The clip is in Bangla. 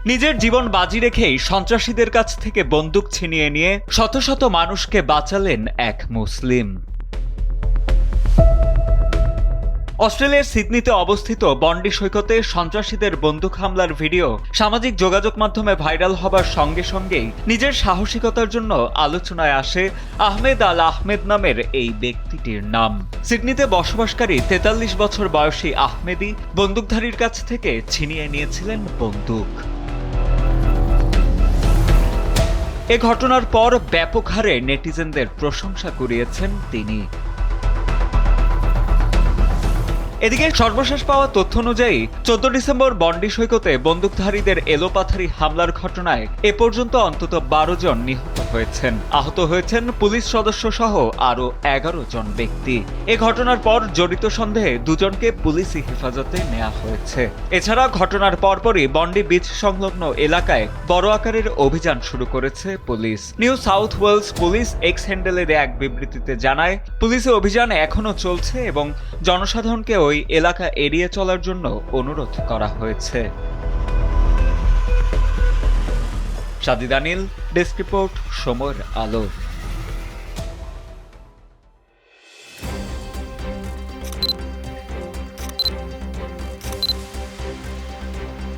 নিজের জীবন বাজি রেখেই সন্ত্রাসীদের কাছ থেকে বন্দুক ছিনিয়ে নিয়ে শত শত মানুষকে বাঁচালেন এক মুসলিম। অস্ট্রেলিয়ার সিডনিতে অবস্থিত বন্ডি সৈকতে সন্ত্রাসীদের বন্দুক হামলার ভিডিও সামাজিক যোগাযোগ মাধ্যমে ভাইরাল হবার সঙ্গে সঙ্গেই নিজের সাহসিকতার জন্য আলোচনায় আসে আহমেদ আল আহমেদ নামের এই ব্যক্তিটির নাম। সিডনিতে বসবাসকারী ৪৩ বছর বয়সী আহমেদই বন্দুকধারীর কাছ থেকে ছিনিয়ে নিয়েছিলেন বন্দুক। এ ঘটনার পর ব্যাপক হারে নেটিজেনদের প্রশংসা কুড়িয়েছেন তিনি। এদিকে সর্বশেষ পাওয়া তথ্য অনুযায়ী ১৪ ডিসেম্বর বন্ডি সৈকতে বন্দুকধারীদের এলোপাথারি হামলার ঘটনায় এ পর্যন্ত অন্তত ১২ জন নিহত হয়েছেন। আহত হয়েছেন পুলিশ সদস্য সহ আরও ১১ জন ব্যক্তি। এ ঘটনার পর জড়িত সন্দেহে দুজনকে পুলিশি হেফাজতে নেওয়া হয়েছে। এছাড়া ঘটনার পরপরই বন্ডি বিচ সংলগ্ন এলাকায় বড় আকারের অভিযান শুরু করেছে পুলিশ। New South Wales police X হ্যান্ডেলের এক বিবৃতিতে জানায়, পুলিশি অভিযান এখনও চলছে এবং জনসাধারণকে ওই এলাকা এড়িয়ে চলার জন্য অনুরোধ করা হয়েছে। সাদিদ আনিল, ডেস্ক রিপোর্ট, সময়ের আলো।